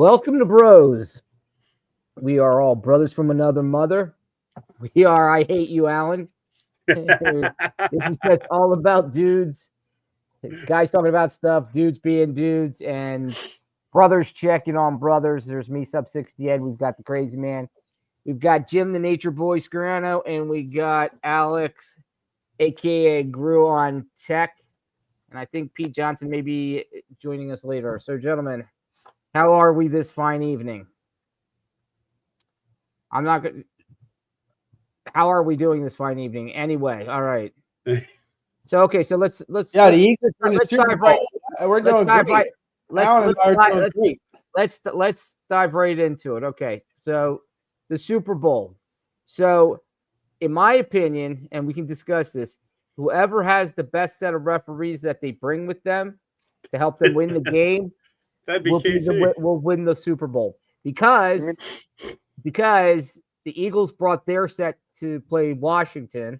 Welcome to Bros. We are all brothers from another mother. We are I Hate You, Alan. This is just all about dudes, guys talking about stuff, dudes being dudes, and brothers checking on brothers. There's me, Sub 60 Ed. We've got the crazy man. We've got Jim, the nature boy, Scarano, and we got Alex, aka Grew on Tech. And I think Pete Johnson may be joining us later. So, gentlemen, how are we this fine evening? I'm not going. How are we doing this fine evening? Anyway, all right. So let's the let's Eagles are in the let's Super dive Bowl. right. We're Let's doing dive great. right. Alan and I are doing great. Let's dive right into it. Okay, so the Super Bowl. So, in my opinion, and we can discuss this, whoever has the best set of referees that they bring with them to help them win the game That'd be will win the Super Bowl because the Eagles brought their set to play Washington.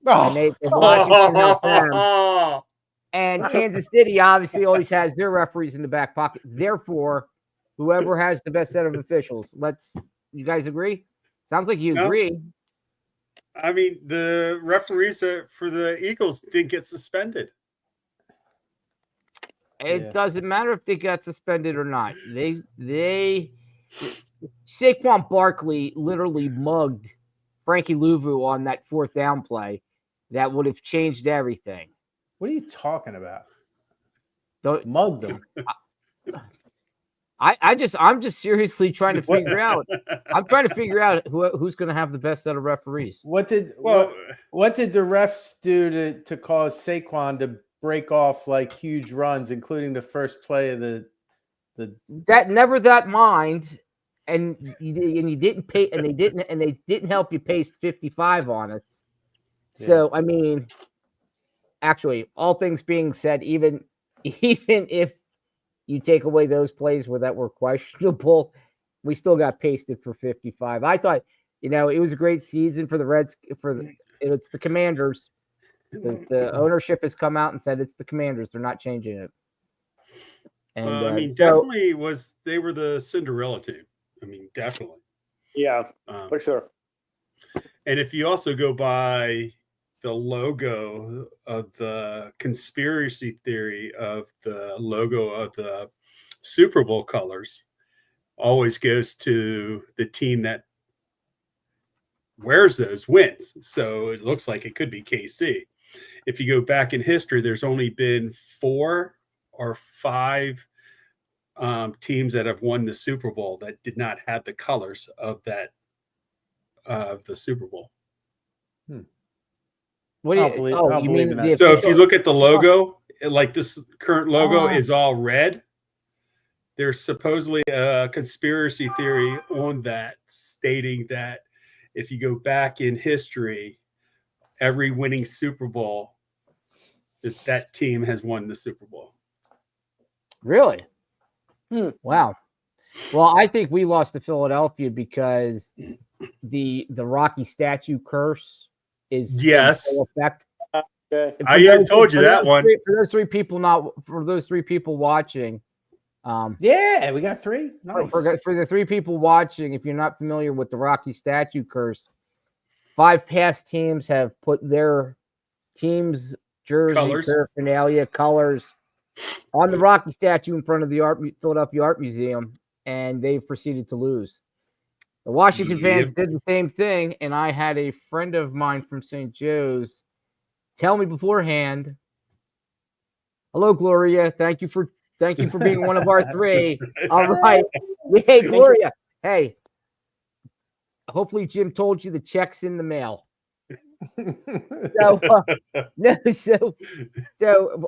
And Washington helped them. And Kansas City obviously always has their referees in the back pocket. Therefore, whoever has the best set of officials. You guys agree? Sounds like you agree. I mean, the referees for the Eagles didn't get suspended. It doesn't matter if they got suspended or not. Saquon Barkley literally mugged Frankie Louvu on that fourth down play. That would have changed everything. What are you talking about? Mugged them. I'm just seriously trying to figure out. I'm trying to figure out who's going to have the best set of referees. What did the refs do to cause Saquon to break off like huge runs, including the first play of the that mind, and you didn't pay, and they didn't help you paste 55 on us. So I mean, actually, all things being said, even if you take away those plays that were questionable, we still got pasted for 55. I thought, it was a great season for the Reds. It's the Commanders. The ownership has come out and said it's the Commanders. They're not changing it. And definitely they were the Cinderella team. I mean, definitely. Yeah, for sure. And if you also go by the logo of the conspiracy theory of the logo of the Super Bowl colors, always goes to the team that wears those wins. So it looks like it could be KC. If you go back in history, there's only been 4 or 5 teams that have won the Super Bowl that did not have the colors of that the Super Bowl. What do you mean? So if you look at the logo, like this current logo is all red. There's supposedly a conspiracy theory on that stating that if you go back in history, every winning Super Bowl, that team has won the Super Bowl. Really? Wow. Well, I think we lost to Philadelphia because the Rocky statue curse is in full effect. I even told you that one. For those three people watching, we got 3. Nice. For the 3 people watching, if you're not familiar with the Rocky statue curse, 5 past teams have put their team's jersey, paraphernalia, colors on the Rocky statue in front of the Philadelphia Art Museum, and they've proceeded to lose. The Washington fans did the same thing, and I had a friend of mine from St. Joe's tell me beforehand, "Hello, Gloria. Thank you for being one of our 3." All right. Hey, Gloria. Hey. Hopefully Jim told you the check's in the mail. So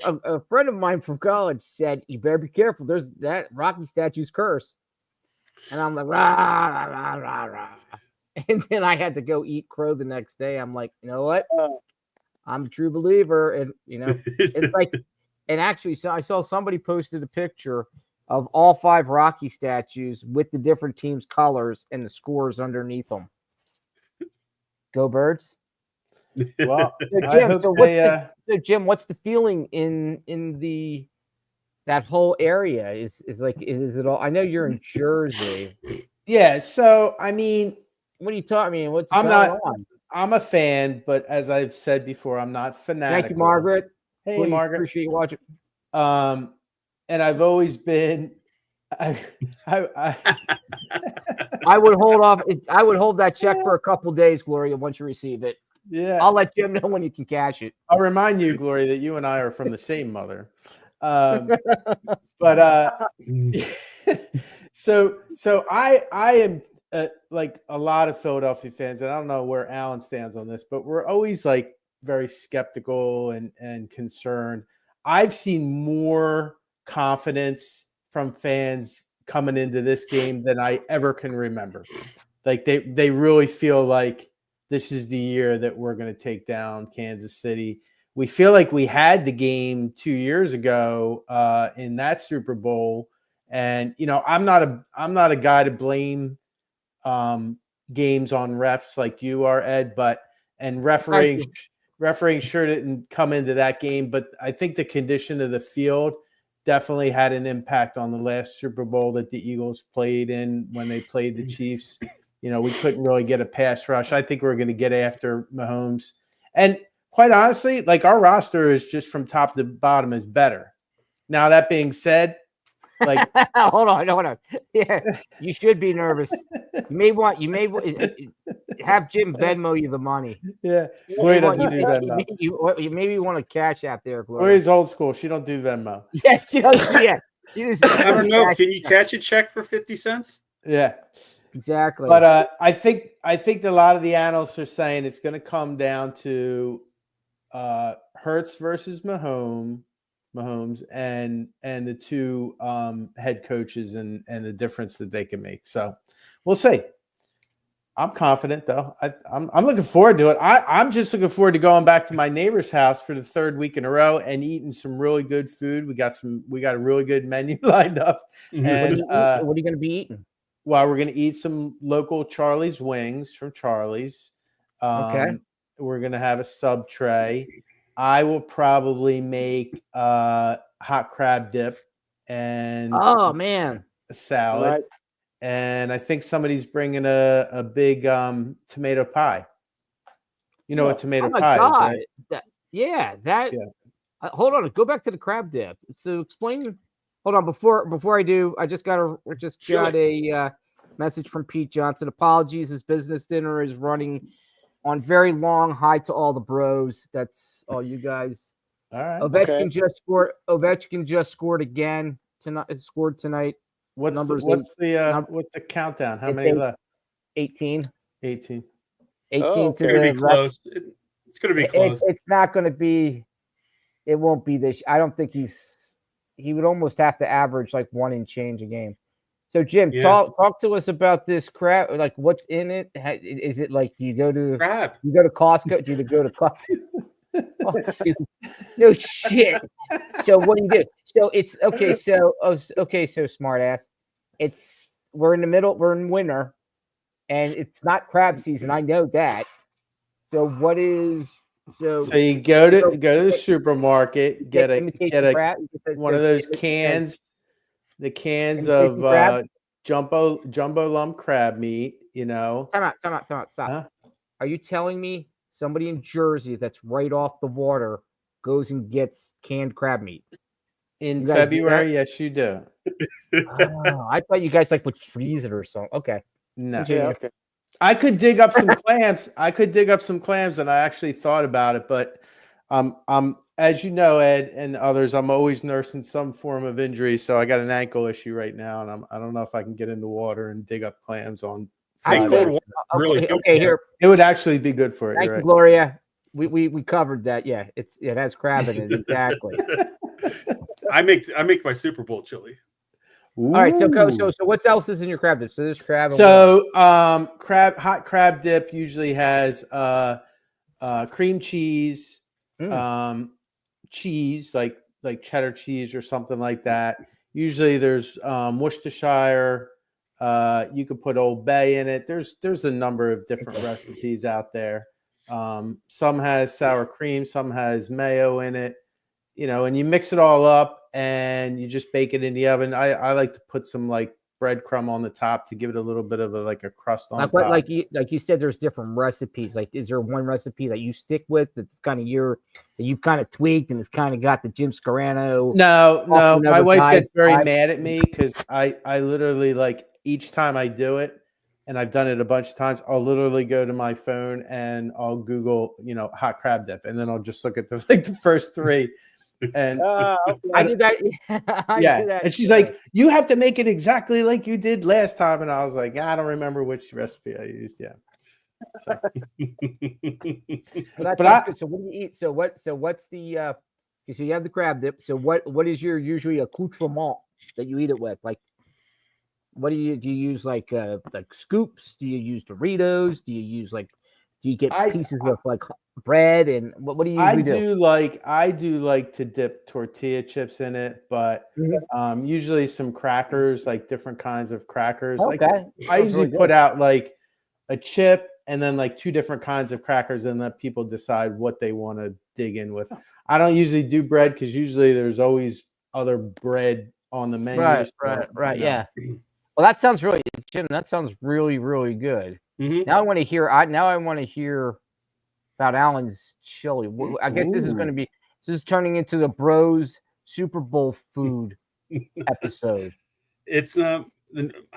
a friend of mine from college said, "You better be careful. There's that Rocky statue's cursed." And I'm like, rah, rah, rah, rah. And then I had to go eat crow the next day. I'm like, you know what? I'm a true believer. And, it's like, and actually, so I saw somebody posted a picture of all 5 Rocky statues with the different teams' colors and the scores underneath them. Go Birds. Well, Jim, what's the feeling in the that whole area is like, is it all? I know you're in Jersey. Yeah. So I mean, What are you talking? I mean, what's I'm going not. on? I'm a fan, but as I've said before, I'm not fanatical. Thank you, Margaret. Hey, Please, Margaret. appreciate you watching. And I've always been. I would hold off. I would hold that check for a couple days, Gloria. Once you receive it, yeah, I'll let Jim know when you can cash it. I'll remind you, Gloria, that you and I are from the same mother. But so I am like a lot of Philadelphia fans, and I don't know where Alan stands on this, but we're always like very skeptical and concerned. I've seen more confidence from fans coming into this game than I ever can remember. Like they really feel like this is the year that we're going to take down Kansas City. We feel like we had the game 2 years ago in that Super Bowl, and I'm not a guy to blame games on refs like you are, Ed, and refereeing sure didn't come into that game, but I think the condition of the field definitely had an impact on the last Super Bowl that the Eagles played in when they played the Chiefs. We couldn't really get a pass rush. I think we're going to get after Mahomes. And quite honestly, like our roster is just from top to bottom is better. Now, that being said, like hold on. Yeah, you should be nervous. You may want have Jim Venmo you the money. Yeah, Gloria doesn't do Venmo. You maybe want to cash out there, Gloria. Gloria's old school. She don't do Venmo. Yeah, she doesn't. Yeah, I don't know. Can you catch a check for 50 cents? Yeah, exactly. But I think a lot of the analysts are saying it's going to come down to Hurts versus Mahomes and the two head coaches and the difference that they can make. So we'll see. I'm confident though. I'm looking forward to it. I'm just looking forward to going back to my neighbor's house for the third week in a row and eating some really good food. We got a really good menu lined up. Mm-hmm. And what are you going to be eating? Well, we're going to eat some local Charlie's wings from Charlie's. Okay. We're going to have a sub tray. I will probably make hot crab dip and man, a salad. Right. And I think somebody's bringing a big tomato pie. You know what tomato pie is, right? Hold on, go back to the crab dip. So explain. Hold on, before I do, I just got a message from Pete Johnson. Apologies, his business dinner is running on very long. Hi to all the bros. That's all you guys. All right. Ovechkin just scored. Ovechkin just scored again tonight. Scored tonight. What's the countdown? How many left? 18. 18. 18 to the close. It's going to be close. It's not going to be. It won't be this. I don't think he would almost have to average like 1 and change a game. So Jim, talk to us about this crab. Like, what's in it? Is it like, do you go to crab? You go to Costco? Do you go to Costco? Oh, no shit. So what do you do? So it's okay. So smart ass. We're in the middle. We're in winter, and it's not crab season. I know that. So what is? So you go to the supermarket, get one of those cans. The cans of jumbo lump crab meat, Time out. Stop. Huh? Are you telling me somebody in Jersey that's right off the water goes and gets canned crab meat? In February, yes, you do. I thought you guys would freeze it or something. Okay. No. Yeah, okay. I could dig up some clams. And I actually thought about it, but as you know, Ed and others, I'm always nursing some form of injury. So I got an ankle issue right now, and I don't know if I can get in the water and dig up clams on Friday. Okay, here. It would actually be good for it. Thank you, Gloria. We covered that. Yeah, it has crab in it. Exactly. I make my Super Bowl chili. Ooh. All right, so what else is in your crab dip? So there's crab. Hot crab dip usually has cream cheese, cheese like cheddar cheese or something like that. Usually there's Worcestershire. You could put Old Bay in it. There's a number of different recipes out there. Some has sour cream, some has mayo in it. and you mix it all up and you just bake it in the oven. I like to put some like breadcrumb on the top to give it a little bit of a crust on top. Like you said, there's different recipes. Like, is there one recipe that you stick with that's kind of that you've kind of tweaked and it's kind of got the Jim Scarano? No. My wife gets very mad at me because I literally, like, each time I do it, and I've done it a bunch of times, I'll literally go to my phone and I'll Google, hot crab dip, and then I'll just look at the first three. And I do that. Yeah. Do that. And she's like, you have to make it exactly like you did last time. And I was like, I don't remember which recipe I used. Yeah. So. Good. So what do you eat? So what's the so you have the crab dip. So what is your usually accoutrement that you eat it with? Like, what do you use, like scoops? Do you use Doritos? Do you get pieces of like bread, and what do you usually do? I do like to dip tortilla chips in it, but usually some crackers, like different kinds of crackers. Okay. Like, I usually put out like a chip and then like two different kinds of crackers, and let people decide what they want to dig in with. I don't usually do bread because usually there's always other bread on the menu. Right. Yeah. Well, that sounds really, Jim. That sounds really, really good. Mm-hmm. Now I want to hear. Now I want to hear about Alan's chili. I guess this is turning into the Bros Super Bowl food episode. It's I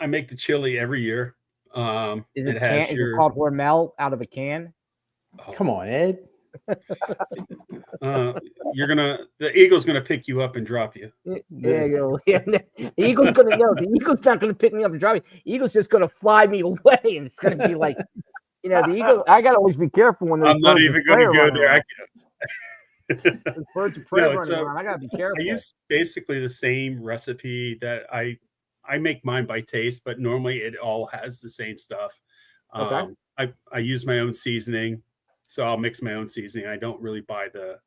make the chili every year. Is it called Hormel out of a can? Oh. Come on, Ed. The Eagle's gonna pick you up and drop you. There you go. Yeah, the Eagle's the Eagle's not gonna pick me up and drop me. The Eagle's just gonna fly me away, and it's gonna be like, the Eagle. I gotta always be careful when I'm not even gonna go there. Birds of prey running around. I gotta be careful. I use basically the same recipe that I make mine by taste, but normally it all has the same stuff. Okay. I use my own seasoning. So I'll mix my own seasoning. I don't really buy the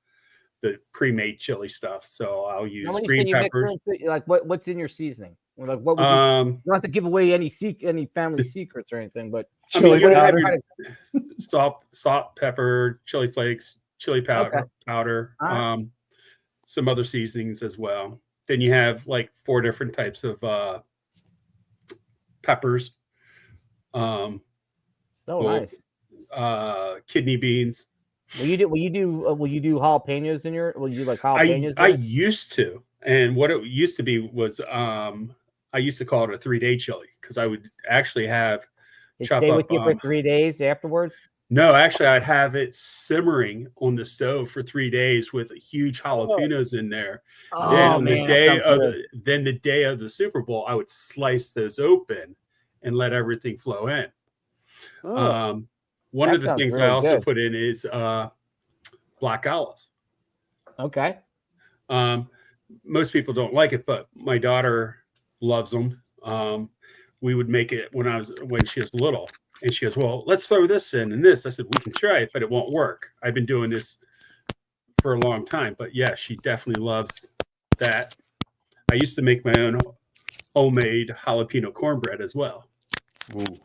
pre-made chili stuff. So I'll use green peppers. Like what's in your seasoning? Like what would you don't have to give away any family secrets or anything, but chili powder, salt, pepper, chili flakes, chili powder, some other seasonings as well. Then you have like 4 different types of peppers. Nice. Kidney beans. Will you jalapenos in your? Will you like jalapenos? I used to, and what it used to be was I used to call it a 3-day chili because I would actually have stay with you for 3 days afterwards. No, actually, I'd have it simmering on the stove for 3 days with huge jalapenos in there. Oh, then the day of the Super Bowl, I would slice those open and let everything flow in. One of the things I also put in is black olives. Okay. Most people don't like it, but my daughter loves them. We would make it when she was little, and she goes, "Well, let's throw this in and this." I said, "We can try it, but it won't work. I've been doing this for a long time." But yeah, she definitely loves that. I used to make my own homemade jalapeno cornbread as well. Ooh.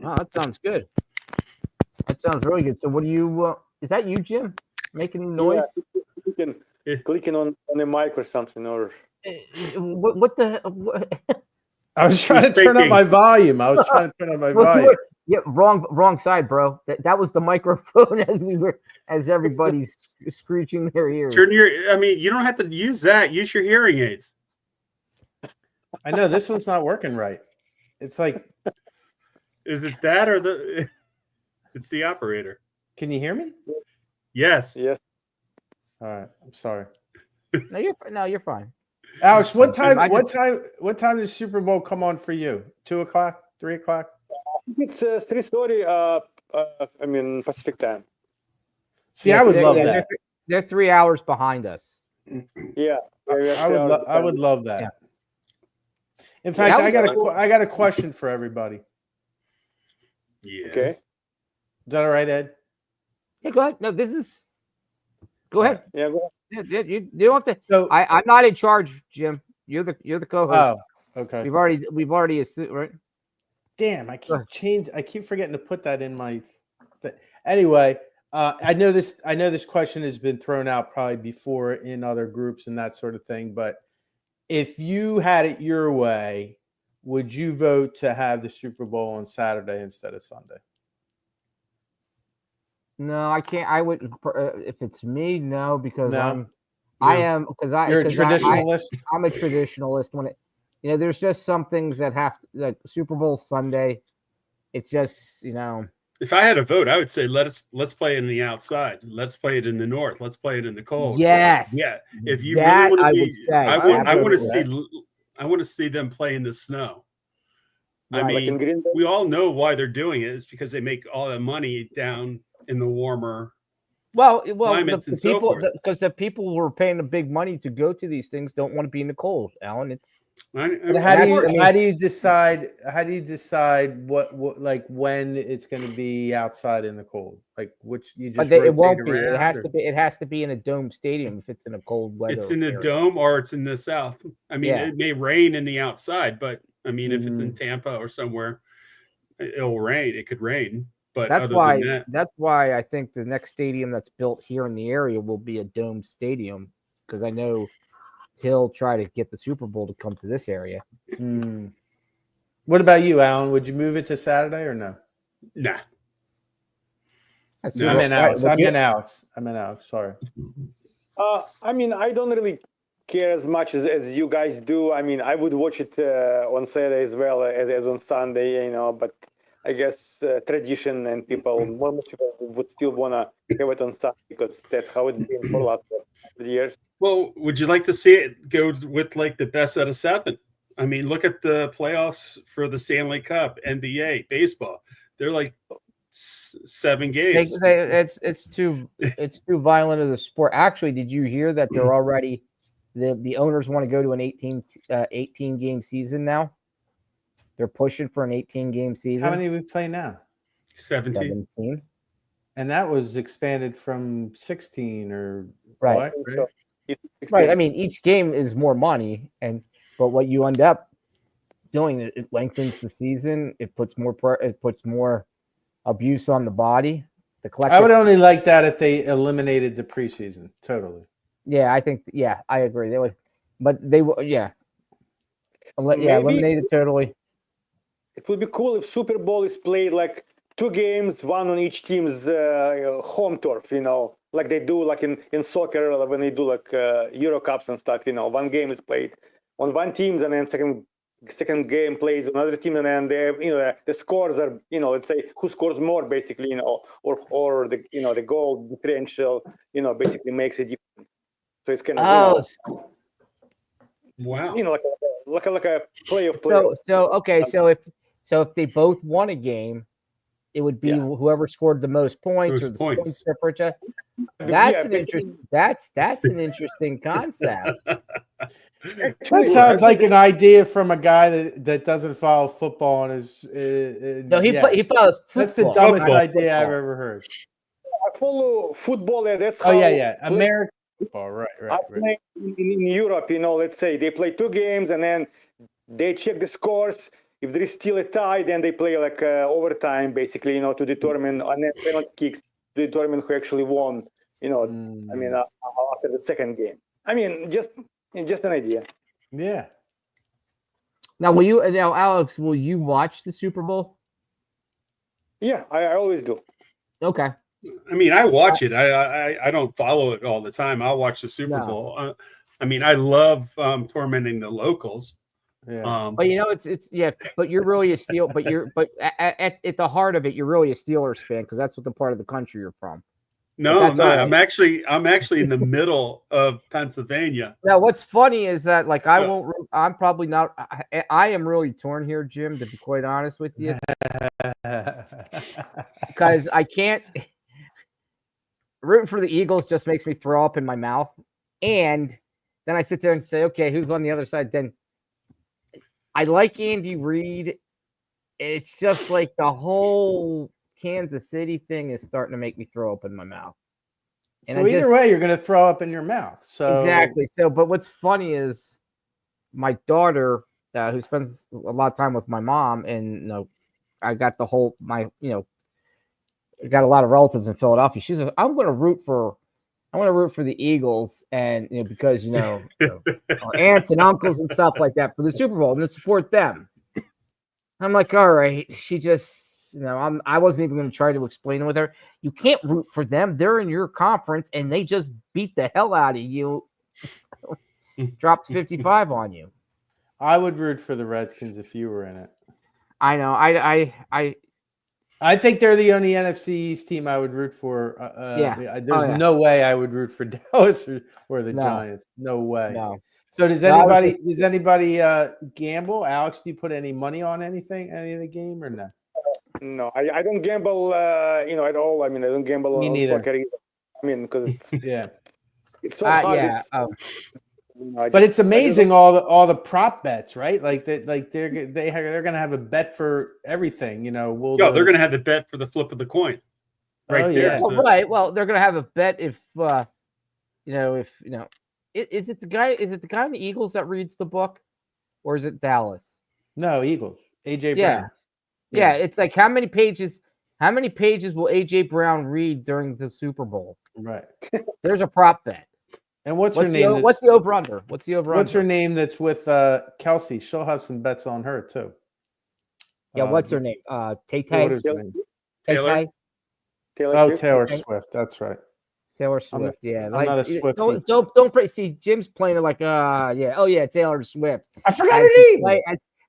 Oh, that sounds good. That sounds really good. So what do you, is that you, Jim, making noise? Yeah, clicking on the mic or something, or what the? I was trying to turn up my volume. Yeah, wrong side, bro. That was the microphone as everybody's screeching their ears. You don't have to use that. Use your hearing aids. I know this one's not working right. It's like, is it that or the? It's the operator. Can you hear me? Yes. Yes. All right. I'm sorry. No, you're fine. Alex, what time does Super Bowl come on for you? 2:00, 3:00? It's 3:30. Pacific time. See, I would love that. They're 3 hours behind us. Yeah. I would love that. Yeah. In fact, I got a question for everybody. Yes. Okay. Is that all right, Ed? Yeah, go ahead. No, go ahead. Yeah, go ahead. Yeah, you don't have to. So I'm not in charge, Jim. You're the co-host. Oh, okay. We've already assumed, right? Damn, I keep forgetting to put that in my. Anyway, I know this question has been thrown out probably before in other groups and that sort of thing, but if you had it your way, would you vote to have the Super Bowl on Saturday instead of Sunday? No, I can't. I would if it's me, no, because No. you're a traditionalist. I'm a traditionalist. When it, there's just some things that have like Super Bowl Sunday. It's just If I had a vote, I would say let's play it in the outside. Let's play it in the north. Let's play it in the cold. Yes. Yeah. If you that really want I to would be, say, I want to see. that. I want to see them play in the snow. I Right. Like in mean, Green Bay? we all know why they're doing it. It's because they make all the money down in the warmer Well, climates and so people forth. because the people who are paying the big money to go to these things don't want to be in the cold, Alan. It's But how do course. you decide what like when it's going to be outside in the cold? Like which you just but it won't rotate be. It around, has or- to be. It has to be in a dome stadium if it's in a cold weather. It's in the area. dome or it's in the south. I mean, Yeah. it may rain in the outside, but I mean, if it's in Mhm. Tampa or somewhere, it'll rain. It could rain, but That's other why. than that, That's why I think the next stadium that's built here in the area will be a dome stadium because I know he'll try to get the Super Bowl to come to this area. Hmm. What about you, Alan? Would you move it to Saturday or no? nah. That's No. I meant Alex. Would I you- meant Alex. Sorry. I mean, I don't really care as much as you guys do. I mean, I would watch it on Saturday as well as on Sunday, but I guess tradition and more people would still want to have it on Sunday because that's how it's been for the last 100 years. Well, would you like to see it go with like the best out of 7? I mean, look at the playoffs for the Stanley Cup, NBA, baseball. They're like 7 games. it's too violent as a sport. Actually, did you hear that they're already the owners want to go to an 18 game season now? They're pushing for an 18 game season. How many we play now? 17. 17. And that was expanded from 16 or Right. what? So it's Right. I mean, each game is more money, but what you end up doing, it lengthens the season. It puts more abuse on the body. The collective. I would only like that if they eliminated the preseason. Totally. Yeah, I think. Yeah, I agree. They would, but they would. Yeah. Maybe- Eliminate it totally. It would be cool if Super Bowl is played like 2 games, one on each team's home turf, like they do like in soccer when they do like Euro Cups and stuff, 1 game is played on one team and then second game plays on another team and then the scores are, let's say who scores more basically, or the, the goal differential, basically makes a difference. So it's kind of, Wow. like a playoff play. So okay, so if they both won a game, it would be whoever scored the most points or the points difference. That's an interesting concept. That sounds like an idea from a guy that doesn't follow football and is. No, he follows football. That's the dumbest idea I've ever heard. I follow football, and that's Oh how yeah, American football, right. In Europe, let's say they play 2 games and then they check the scores. If there is still a tie, then they play like overtime, basically, to determine, and then penalty kicks to determine who actually won. I mean, after the second game. I mean, just an idea. Yeah. Now, Alex, will you watch the Super Bowl? Yeah, I always do. Okay. I mean, I watch it. I don't follow it all the time. I'll watch the Super Bowl. I mean, I love tormenting the locals. Yeah. But but you're really a Steel. But at the heart of it, you're really a Steelers fan because that's what the part of the country you're from. No, I'm not. I'm actually in the middle of Pennsylvania. Now, what's funny is that I'm probably not. I am really torn here, Jim. To be quite honest with you, because I can't. Rooting for the Eagles just makes me throw up in my mouth, and then I sit there and say, okay, who's on the other side? Then I like Andy Reid. It's just like the whole Kansas City thing is starting to make me throw up in my mouth. And so either way, you're going to throw up in your mouth. So exactly. So, but what's funny is my daughter, who spends a lot of time with my mom, and I got the whole got a lot of relatives in Philadelphia. She says, I want to root for the Eagles, and because our aunts and uncles and stuff like that for the Super Bowl and to support them. I'm like, all right. She just, I wasn't even going to try to explain it with her. You can't root for them. They're in your conference, and they just beat the hell out of you. Dropped 55 on you. I would root for the Redskins if you were in it. I know. I think they're the only NFC East team I would root for. There's no way I would root for Dallas or the Giants. No way. No. So does anybody gamble? Alex, do you put any money on any of the game or no? No, I don't gamble. At all. I mean, I don't gamble Me on neither. soccer either. I mean, because it's so hard. Yeah. But it's amazing all the prop bets, right? Like that, like they're gonna have a bet for everything. They're gonna have the bet for the flip of the coin, right there. Yeah. So. Right. Well, they're gonna have a bet if is it the guy in the Eagles that reads the book, or is it Dallas? No, Eagles. AJ Yeah. Brown. Yeah, it's like how many pages will AJ Brown read during the Super Bowl? Right. There's a prop bet. And what's her name? What's the over under? What's her name that's with Kelsey? She'll have some bets on her too. Yeah, what's her name? Tay. What is her name? Taylor. Taylor Swift. That's right. Taylor Swift. I'm not a Swiftie. Don't see Jim's playing it like Taylor Swift. I forgot her name.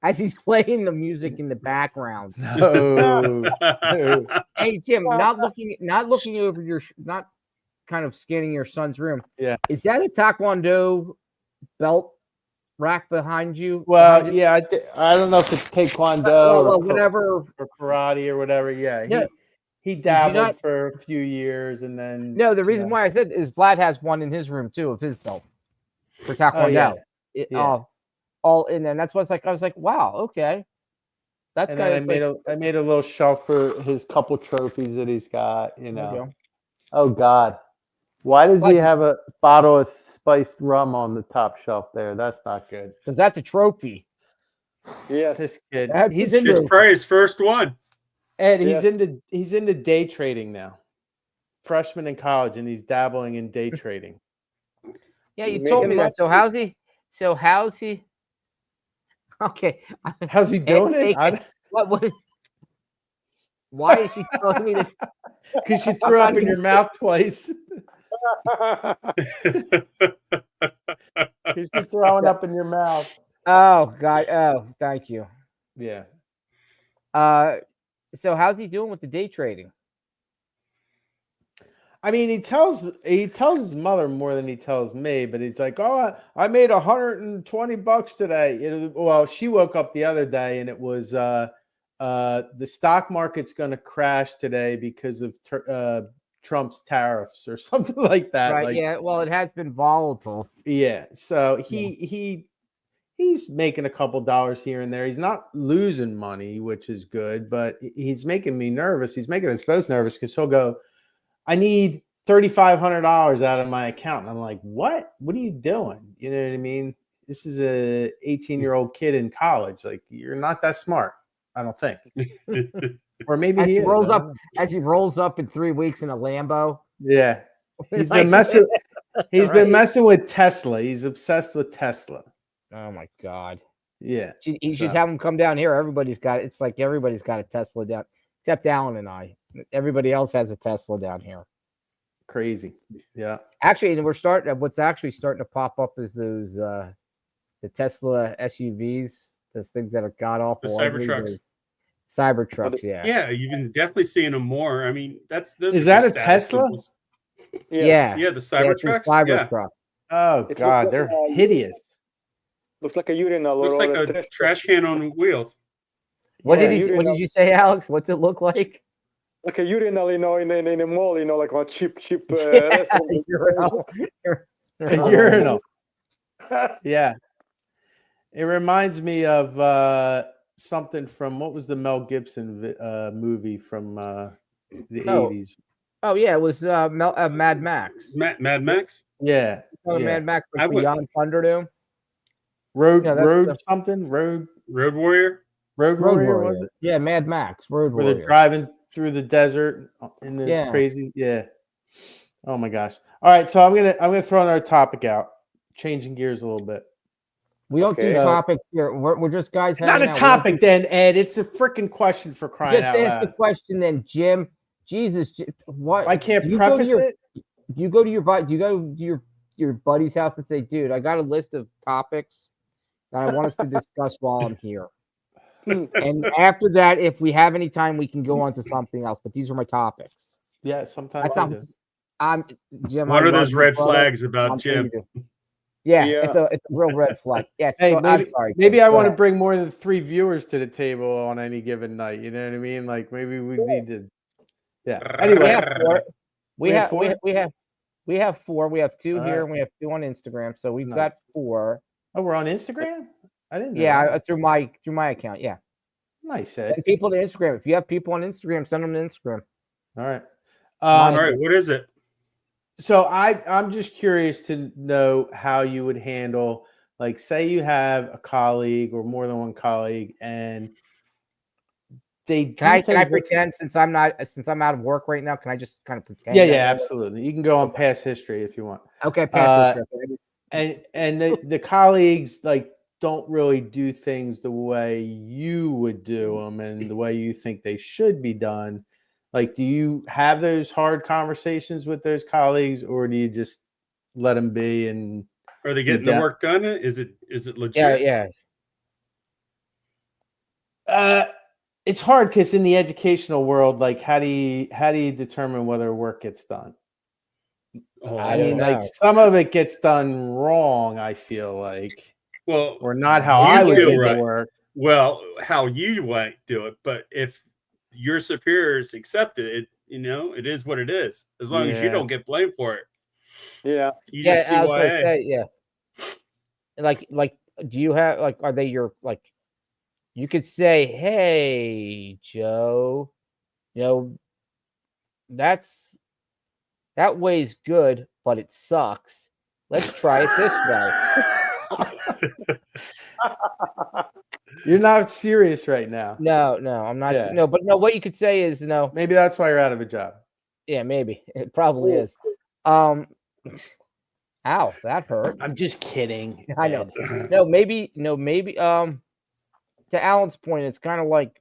As he's playing the music in the background. No. Hey Jim, not looking over your not kind of scanning your son's room. Yeah. Is that a Taekwondo belt rack behind you? Well, yeah, I don't know if it's Taekwondo or whatever or karate or whatever. Yeah. He dabbled for a few years and then the reason why I said is Vlad has one in his room too of his belt for Taekwondo. All in there. And that's what I was like, wow, okay. That's and then I made a little shelf for his couple trophies that he's got, Oh God. Why does he have a bottle of spiced rum on the top shelf there? That's not good. Because that's a trophy. Yes. This kid. He's probably his first one. Ed, he's into day trading now. Freshman in college, and he's dabbling in day trading. Yeah, you told me that. So how's he? Okay. How's he doing it? What? Why is she telling me that? Because you threw up in your mouth twice. Because you're throwing up in your mouth. Oh God! Oh, thank you. Yeah. So how's he doing with the day trading? I mean, he tells his mother more than he tells me, but he's like, "Oh, I made $120 today." Well, she woke up the other day and it was the stock market's going to crash today because of Trump's tariffs or something like that. Right? Yeah. Well, it has been volatile. Yeah. So he's making a couple dollars here and there. He's not losing money, which is good, but he's making me nervous. He's making us both nervous because he'll go, I need $3,500 out of my account. And I'm like, what? What are you doing? You know what I mean? This is a 18-year-old kid in college. Like, you're not that smart, I don't think. Or maybe he rolls up as he rolls up in 3 weeks in a Lambo. Yeah. He's been messing. He's been messing with Tesla. He's obsessed with Tesla. Oh my God. Yeah. You should have him come down here. Everybody's got a Tesla down, except Alan and I. Everybody else has a Tesla down here. Crazy. Yeah. Actually, what's actually starting to pop up is those the Tesla SUVs, those things that are god awful. The Cybertrucks. Cybertrucks, yeah. Yeah, you've been definitely seeing them more. I mean, is that a Tesla? Symbols. Yeah. Yeah, the Cybertrucks. Cybertruck. Oh God, they're hideous. Looks like a urinal. Looks like a trash can on wheels. What did you say, Alex? What's it look like? Like a urinal, in a mall, like a cheap urinal. A urinal. Yeah. It reminds me of something from, what was the Mel Gibson movie from the 80s? Oh yeah, it was Mad Max. Mad Max? Yeah. Mad Max Beyond Thunderdome. Road Warrior? Road Warrior, was it? Yeah, Mad Max, Road Where Warrior. they're driving through the desert in this Yeah. crazy. Yeah. Oh my gosh. All right, so I'm gonna throw another topic out, changing gears a little bit. We don't do Okay. topics here. We're just guys Not hanging a out. We don't topic do- then, Ed. It's a freaking question for crying Just out ask the loud. question then, Jim. Jesus, what? I can't do you go to preface your, it. Do you go to your buddy's house and say, dude, I got a list of topics that I want us to discuss while I'm here. And after that, if we have any time, we can go on to something else. But these are my topics. Yeah, sometimes That's I not. do. I'm Jim. What I are love those you, red brother. flags about I'm sure you Jim? do. Yeah, Yeah. it's a real red flag. Yes. Hey, so, I'm sorry. maybe Jim. I Go want to ahead. bring more than 3 viewers to the table on any given night. You know what I mean? Like maybe we need to. Yeah. We Anyway, have four. We have four? We have four. We have 2 All here, right. and we have 2 on Instagram. So we've Nice. got 4. Oh, we're on Instagram. I didn't know. Yeah, that. through my account. Yeah. Nice, Ed. Send people to Instagram. If you have people on Instagram, send them to Instagram. All right. All right, what is it? So I'm just curious to know how you would handle, like, say you have a colleague or more than one colleague, and they Can I things that- pretend since I'm out of work right now? Can I just kind of pretend? Yeah, that yeah, way? absolutely. You can go on past history if you want. Okay, pass this. And the colleagues like don't really do things the way you would do them and the way you think they should be done. Like, do you have those hard conversations with those colleagues, or do you just let them be? And Are they getting the work done? Is it legit? Yeah. It's hard because in the educational world, like, how do you determine whether work gets done? Oh, I mean, like, some of it gets done wrong, I feel like. well, Or not how I would feel do right. the work. Well, how you might do it, but if your superiors accept it, it is what it is. As long as you don't get blamed for it. Yeah. You just I was gonna CYA. say, yeah. Like, do you have are they your you could say, hey, Joe, that way's good, but it sucks. Let's try it this way. You're not serious right now. No, I'm not. Yeah. No, but no, what you could say is Maybe that's why you're out of a job. Yeah, maybe it probably is. Ow, that hurt. I'm just kidding. I know. Maybe. To Alan's point, it's kind of like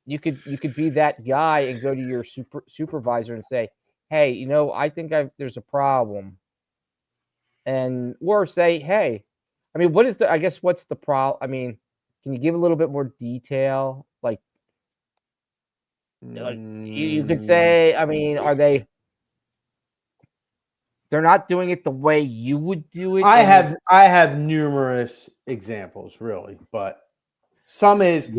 you could be that guy and go to your supervisor and say, hey, I think there's a problem, or say, hey, I mean, what's the problem? I mean, can you give a little bit more detail? Like you could say, I mean, they're not doing it the way you would do it? I have numerous examples, really, but some is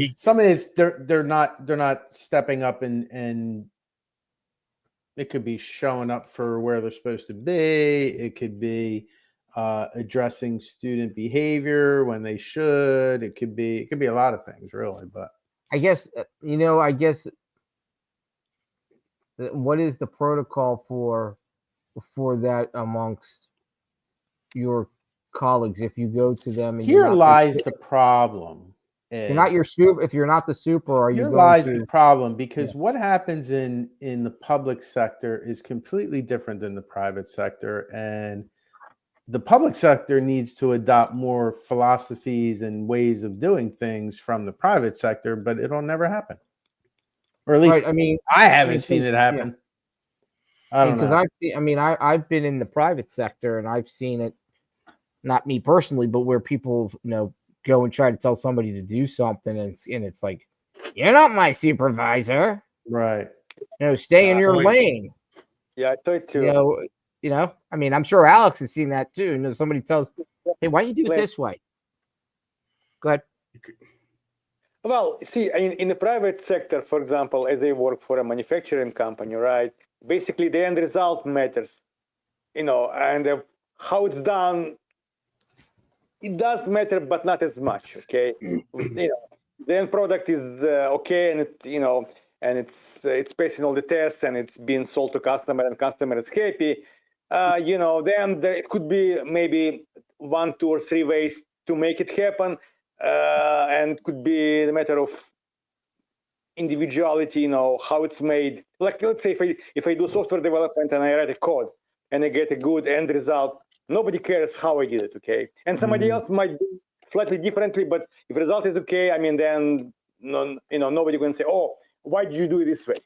they're not stepping up and it could be showing up for where they're supposed to be. It could be addressing student behavior when they should. It could be a lot of things, really. But I guess what is the protocol for that amongst your colleagues if you go to them? And here lies the problem. You're not your super. If you're not the super, are you? Here lies the problem, because what happens in the public sector is completely different than the private sector, and the public sector needs to adopt more philosophies and ways of doing things from the private sector, but it'll never happen. Or at least, I haven't seen it happen. I don't know. I've been in the private sector and I've seen it, not me personally, but where people, go and try to tell somebody to do something, and it's like, you're not my supervisor, right? Stay in your lane. Yeah, I thought too. I'm sure Alex has seen that too. Somebody tells, hey, why don't you do it this way? Go ahead. Well, see, in the private sector, for example, as I work for a manufacturing company, right? Basically, the end result matters, and how it's done. It does matter, but not as much. Okay, the end product is okay, and it's passing all the tests, and it's being sold to customer, and customer is happy. Then it could be maybe 1, 2, or 3 ways to make it happen, and it could be a matter of individuality, how it's made. Like, let's say if I do software development and I write a code and I get a good end result, nobody cares how I did it, okay? And somebody else might do slightly differently, but if the result is okay, I mean, then nobody can say, oh, why did you do it this way?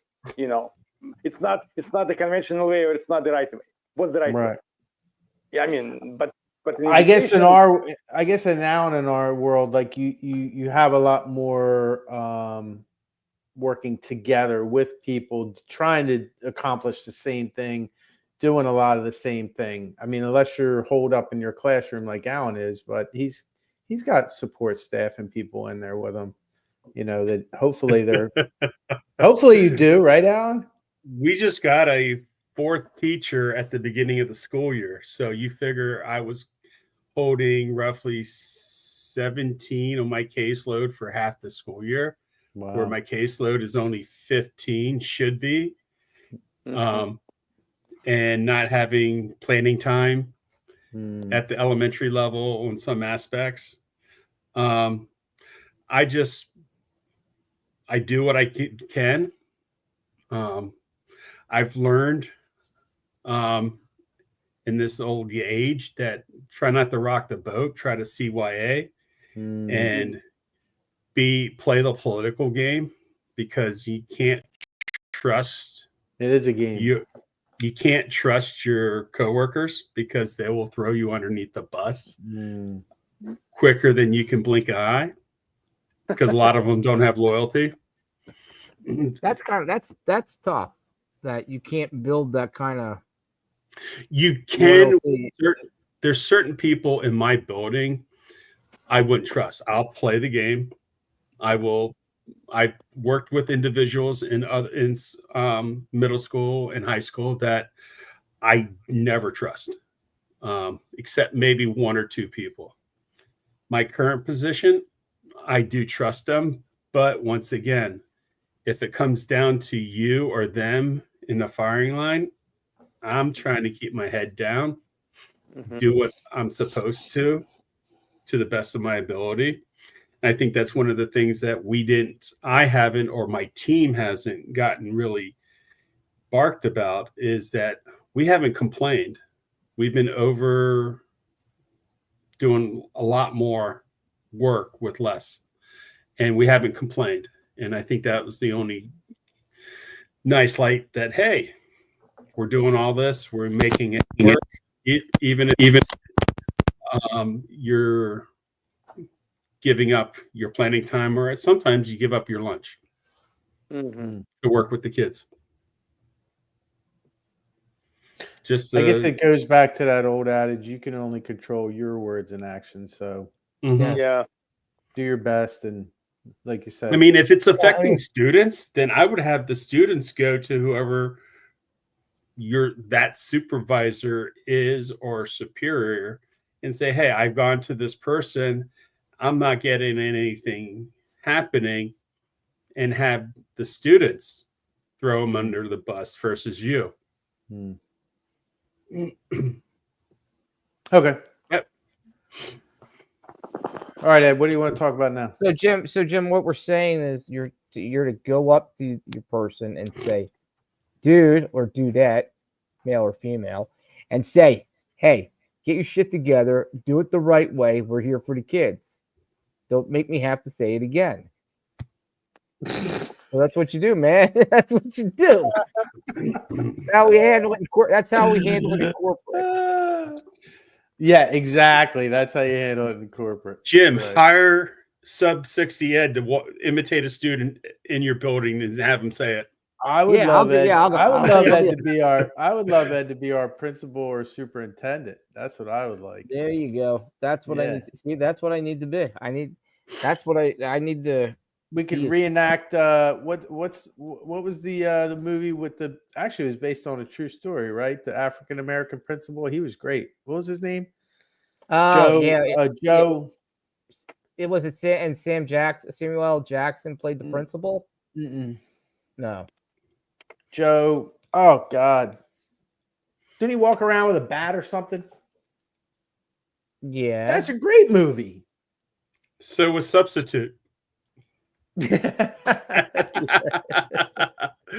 It's not the conventional way, or it's not the right way. What's the right way? Yeah, I mean, but I guess in now in our world, like you have a lot more working together with people trying to accomplish the same thing, doing a lot of the same thing. I mean, unless you're holed up in your classroom like Alan is, but he's got support staff and people in there with him, that hopefully hopefully you do, right, Alan? We just got a 4th teacher at the beginning of the school year. So you figure I was holding roughly 17 on my caseload for half the school year, where my caseload is only 15, should be, and not having planning time at the elementary level on some aspects. I do what I can. I've learned in this old age that try not to rock the boat, try to CYA and play the political game, because you can't trust. It is a game. You can't trust your coworkers, because they will throw you underneath the bus quicker than you can blink an eye, because a lot of them don't have loyalty. That's tough. That you can't build that kind of. You can. There's certain people in my building I wouldn't trust. I'll play the game. I worked with individuals in middle school and high school that I never trust, except maybe 1 or 2 people. My current position, I do trust them, but once again, if it comes down to you or them in the firing line, I'm trying to keep my head down, do what I'm supposed to the best of my ability. And I think that's one of the things that I haven't, or my team hasn't gotten really barked about, is that we haven't complained. We've been doing a lot more work with less, and we haven't complained. And I think that was the only nice light, that, hey, we're doing all this, we're making it work, even you're giving up your planning time, or sometimes you give up your lunch to work with the kids. I guess it goes back to that old adage, you can only control your words and actions. So yeah, do your best. And like you said, I mean, if it's affecting students, then I would have the students go to whoever that supervisor is or superior and say, hey, I've gone to this person, I'm not getting anything happening, and have the students throw them under the bus versus you. Okay. Yep. All right, Ed, what do you want to talk about now? So Jim, what we're saying is you're to go up to your person and say, dude or dudette, male or female, and say, hey, get your shit together, do it the right way. We're here for the kids. Don't make me have to say it again. So that's what you do, man. That's what you do. How we handle it in court. That's how we handle it in corporate. Yeah, exactly. That's how you handle it in corporate. Jim, hire sub 60 Ed to imitate a student in your building and have him say it. I would love Ed. I would love Ed to be our principal or superintendent. That's what I would like. There you go. That's what I need to see. That's what I need to be. That's what I need to. We could reenact what was the movie with actually it was based on a true story, right? The African American principal. He was great. What was his name? Joe. It was Samuel L. Jackson played the principal. No. Joe. Oh God. Didn't he walk around with a bat or something? Yeah. That's a great movie. So was Substitute.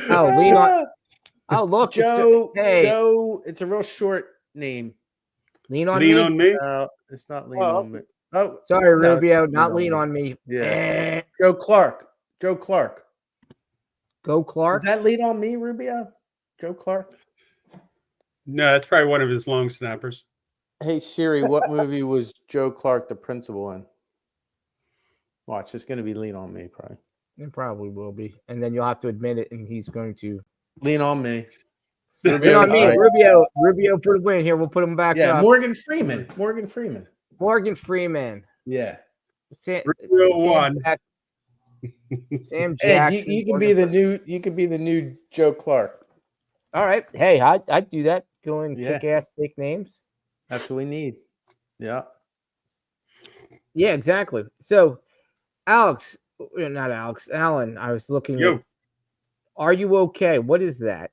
Oh, lean on. Oh, look, Joe. hey, Joe. It's a real short name. lean on Lean me. on me. No, it's not lean Well, on me. Oh, Sorry, no, it's Rubio, not not lean on me. Yeah. Joe Clark. Joe Clark. Go Is Clark. that lean on me, Rubio? Joe Clark. No, that's probably one of his long snappers. Hey Siri, what movie was Joe Clark the principal in? Watch, it's going to be Lean on Me, probably. It probably will be, and then you'll have to admit it, and he's going to Lean on Me. lean on me. Right. Rubio for the win here. We'll put him back Yeah, up. Morgan Freeman. Morgan Freeman. Yeah. Sam one. Sam Ed, Jackson. you can be the new. You could be the new Joe Clark. All right. Hey, I'd do that. Go and Yeah. kick ass, take names. That's what we need. Yeah. Yeah, exactly. So, Alex, not Alex, Alan. I was looking Yo. at. Are you okay? What is that?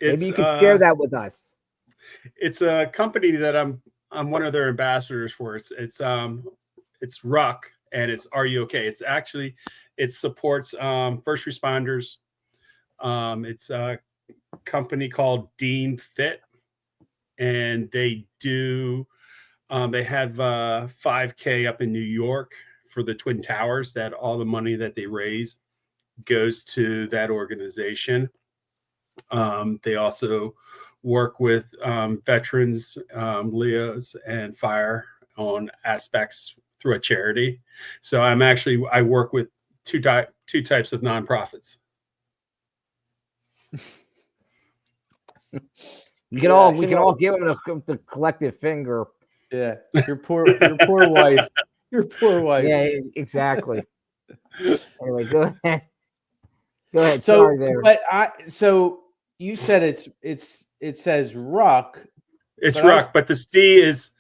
Maybe you It's can share that with us. it's a company that I'm one of their ambassadors for. It's Ruck, and it's Are You Okay? It's actually it supports first responders. It's a company called Dean Fit, and they do they have 5K up in New York for the Twin Towers. That all the money that they raise goes to that organization. They also work with veterans, Leos, and fire on aspects through a charity. So I work with two types of nonprofits. We can all give him the collective finger. Yeah. Your poor wife. Your poor wife. Yeah, exactly. Anyway, go ahead. Go ahead. So, Sorry there. so you said it says Ruck. It's Ruck, but the C is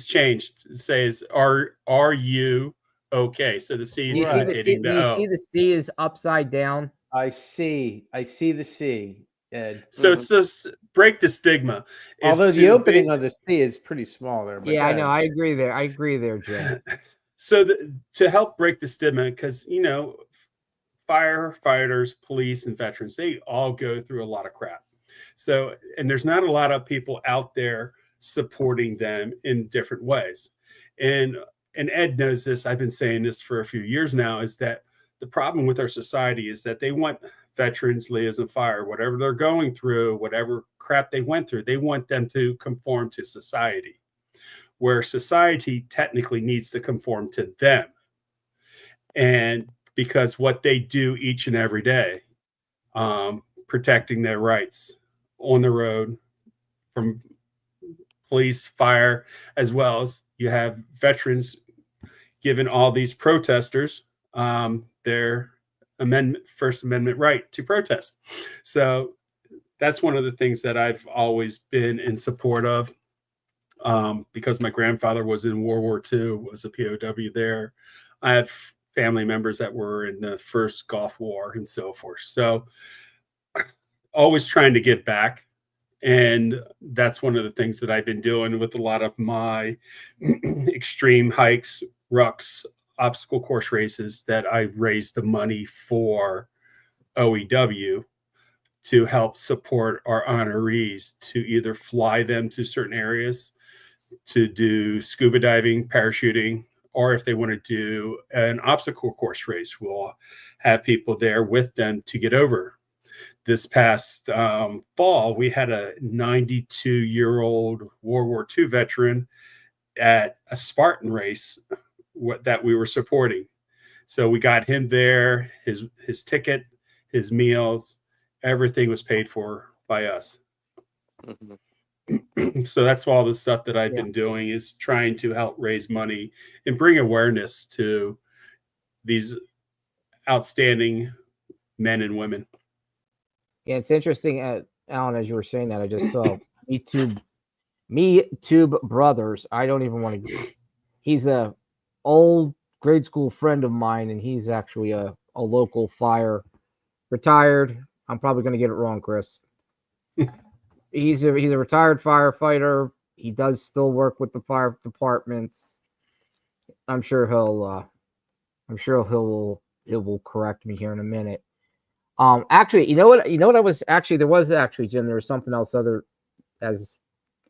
changed. It says are you okay? So the C is indicating the O. You see the C is upside down. I see the C, Ed. So it's just break the stigma. Although the opening of the C is pretty small there. But yeah, I know. I agree there, Jim. So to help break the stigma, because firefighters, police, and veterans, they all go through a lot of crap. So, and there's not a lot of people out there supporting them in different ways. And Ed knows this. I've been saying this for a few years now, is that the problem with our society is that they want veterans, Leos, and fire, whatever they're going through, whatever crap they went through, they want them to conform to society, where society technically needs to conform to them. And because what they do each and every day, protecting their rights on the road from police, fire, as well as you have veterans giving all these protesters their First Amendment right to protest. So that's one of the things that I've always been in support of, because my grandfather was in World War II, was a POW there. I have family members that were in the first Gulf War and so forth. So always trying to give back. And that's one of the things that I've been doing with a lot of my extreme hikes, rucks, obstacle course races, that I've raised the money for OEW to help support our honorees to either fly them to certain areas to do scuba diving, parachuting, or if they want to do an obstacle course race, we'll have people there with them to get over. This past fall, we had a 92-year-old World War II veteran at a Spartan race that we were supporting. So we got him there, his ticket, his meals, everything was paid for by us. Mm-hmm. So that's all the stuff that I've been doing, is trying to help raise money and bring awareness to these outstanding men and women. Yeah, it's interesting, Alan, as you were saying that, I just saw Me Tube Brothers. I don't even want to. He's a old grade school friend of mine, and he's actually a local fire, retired. I'm probably going to get it wrong, Chris. He's a retired firefighter. He does still work with the fire departments. I'm sure I'm sure he will correct me here in a minute. Actually, you know what? I was actually there was actually Jim. There was something else other as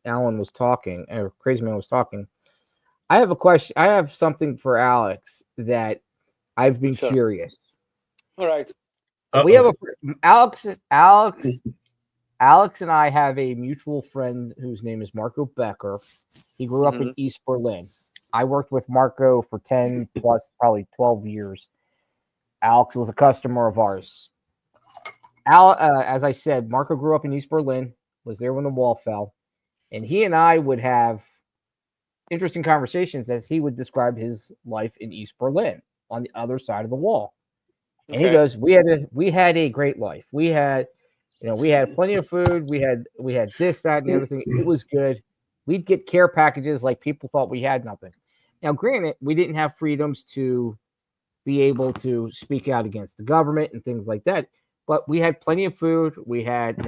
Alan was talking or Crazy Man was talking. I have a question. I have something for Alex that I've been curious. All right. We have Alex and I have a mutual friend whose name is Marco Becker. He grew up in East Berlin. I worked with Marco for 10 plus, probably 12 years. Alex was a customer of ours. As I said, Marco grew up in East Berlin, was there when the wall fell, and he and I would have interesting conversations as he would describe his life in East Berlin on the other side of the wall. And he goes, we had a great life. We had plenty of food. We had this, that, and the other thing. It was good. We'd get care packages like people thought we had nothing. Now, granted, we didn't have freedoms to be able to speak out against the government and things like that, but we had plenty of food. We had,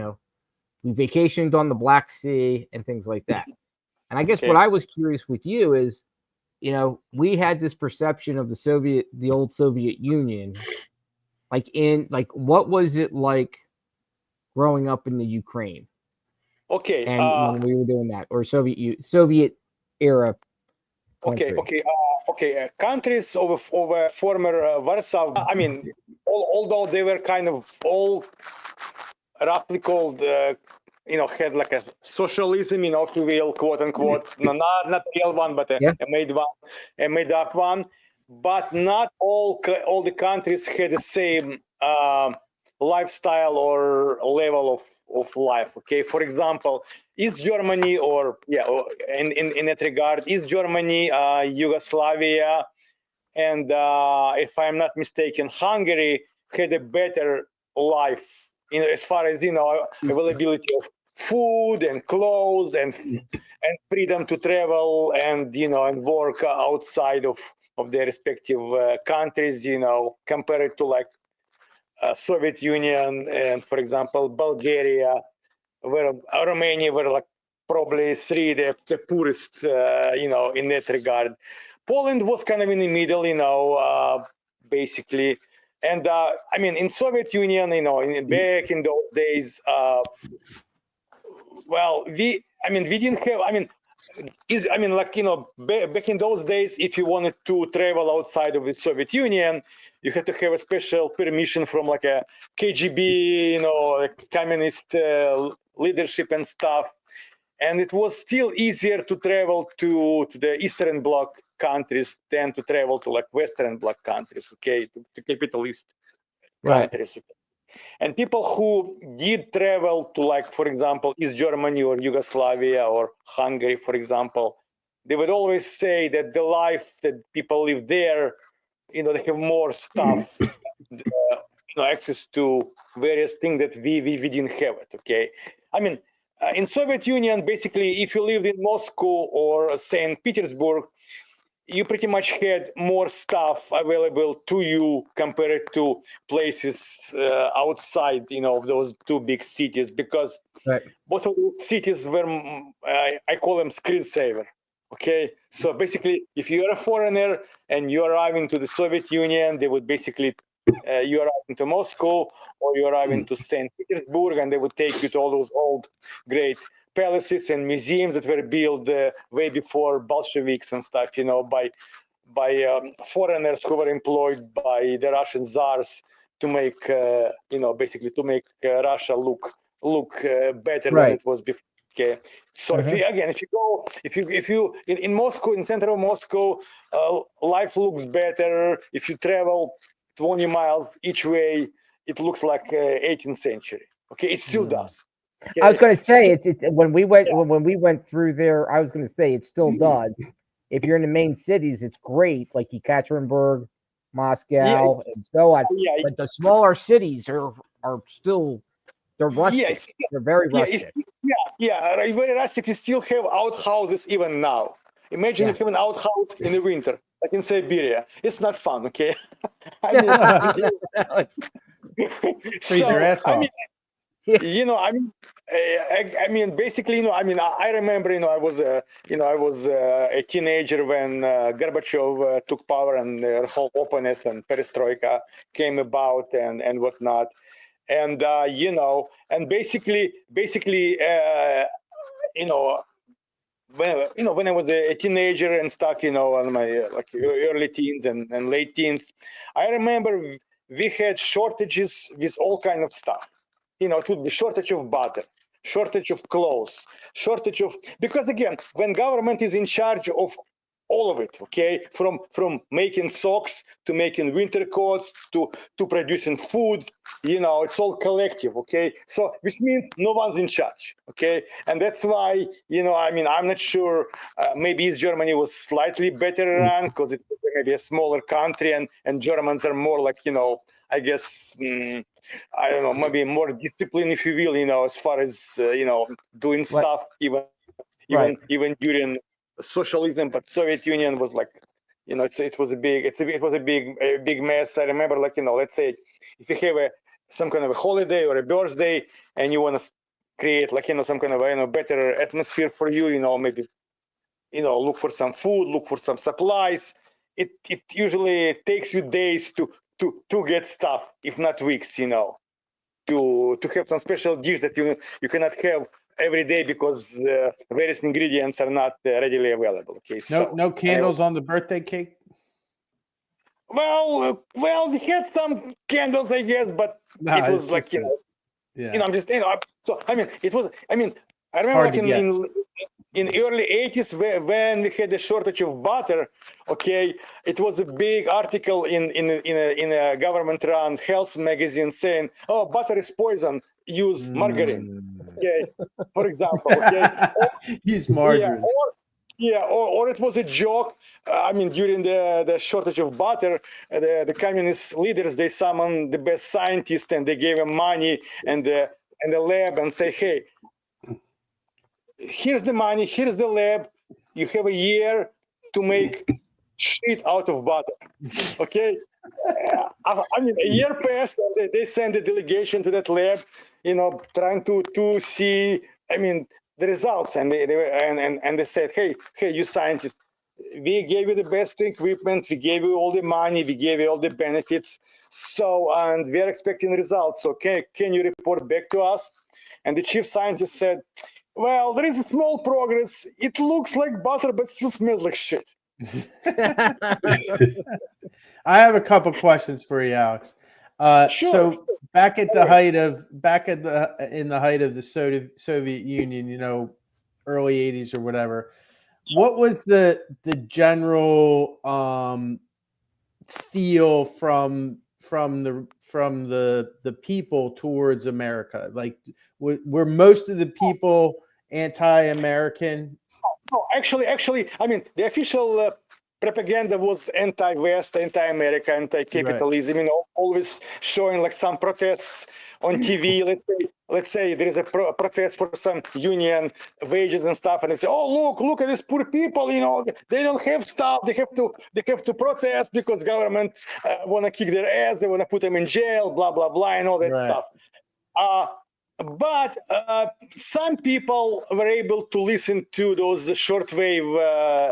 we vacationed on the Black Sea and things like that. And I guess what I was curious with you is, we had this perception of the old Soviet Union. What was it like growing up in the Ukraine? Okay. And when we were doing that, or Soviet era. Countries of former Warsaw. I mean, although they were kind of all roughly called, had like a socialism, if you will, quote unquote. No, not a real one, but a made up one. But not all the countries had the same lifestyle or level of life. Okay, for example, East Germany, in that regard, East Germany, Yugoslavia, and if I'm not mistaken, Hungary had a better life, as far as availability of food and clothes and freedom to travel and and work outside of their respective countries, compared to like Soviet Union and, for example, Bulgaria, where Romania were like probably the poorest, in that regard. Poland was kind of in the middle, basically. And in Soviet Union, back in those days, we didn't have, back in those days, if you wanted to travel outside of the Soviet Union, you had to have a special permission from like a KGB, communist leadership and stuff. And it was still easier to travel to the Eastern Bloc countries than to travel to like Western Bloc countries, to capitalist countries. And people who did travel to, like, for example, East Germany or Yugoslavia or Hungary, for example, they would always say that the life that people live there, they have more stuff, access to various things that we didn't have it. In Soviet Union, basically, if you lived in Moscow or St. Petersburg, you pretty much had more stuff available to you compared to places outside, of those two big cities, because both of those cities were, I call them screensaver. So basically, if you're a foreigner and you're arriving to the Soviet Union, they would basically, you arrive to Moscow or you arrive into St. Petersburg, and they would take you to all those old great palaces and museums that were built way before Bolsheviks and stuff, by foreigners who were employed by the Russian czars to make, basically to make Russia look better than it was before. So if you in Moscow, in center of Moscow, life looks better. If you travel 20 miles each way, it looks like 18th century. It still does. I was going to say when we went through there. I was going to say it still does. If you're in the main cities, it's great, like Ekaterinburg, Moscow, and so on. But the smaller cities are still rustic. They're very rustic. Very rustic. You still have outhouses even now. Imagine if you have an outhouse in the winter, like in Siberia. It's not fun. Freeze your ass off. I mean, basically, I remember, I was a teenager when Gorbachev took power, and the whole openness and perestroika came about and whatnot. And and basically, when I was a teenager and stuck, on my like early teens and late teens, I remember we had shortages with all kind of stuff. It would be shortage of butter, shortage of clothes, shortage of, because again, when government is in charge of all of it, okay, from making socks to making winter coats to producing food, it's all collective, okay. So which means no one's in charge, okay, and that's why I'm not sure. Maybe East Germany was slightly better run because it was maybe a smaller country, and Germans are more like I guess I don't know, maybe more disciplined, if you will, as far as doing stuff even during socialism. But Soviet Union was like, it was a big mess. I remember, like, let's say if you have some kind of a holiday or a birthday and you want to create like some kind of better atmosphere for you, maybe look for some food, look for some supplies. It usually takes you days to get stuff, if not weeks, to have some special dish that you cannot have every day because various ingredients are not readily available. Okay, no candles on the birthday cake. Well, we had some candles, I guess, but it was like I'm just so it was. I remember like in early 80s when we had a shortage of butter. Okay, it was a big article in a government-run health magazine saying, "Oh, butter is poison. Use margarine." Okay, for example. Okay, use margarine. Or it was a joke. During the shortage of butter, the communist leaders, they summoned the best scientists and they gave them money and the lab and say, "Hey, here's the money, here's the lab. You have a year to make shit out of butter." Okay. A year passed and they sent a delegation to that lab, trying to see, the results. And they said, hey, you scientists, we gave you the best equipment, we gave you all the money, we gave you all the benefits. So, and we're expecting results. Okay, can you report back to us? And the chief scientist said, well, there is a small progress. It looks like butter, but still smells like shit. I have a couple questions for you, Alex. Sure. So back at the height of the Soviet Union, early 80s or whatever, what was the general feel from the people towards America? Like, were most of the people anti-American? No, actually, the official propaganda was anti-West, anti-America, anti-capitalism. Right. Always showing like some protests on TV. Let's say there is a protest for some union wages and stuff, and they say, "Oh, look at these poor people. They don't have stuff. They have to protest because government want to kick their ass. They want to put them in jail. Blah blah blah, and all that stuff." But some people were able to listen to those shortwave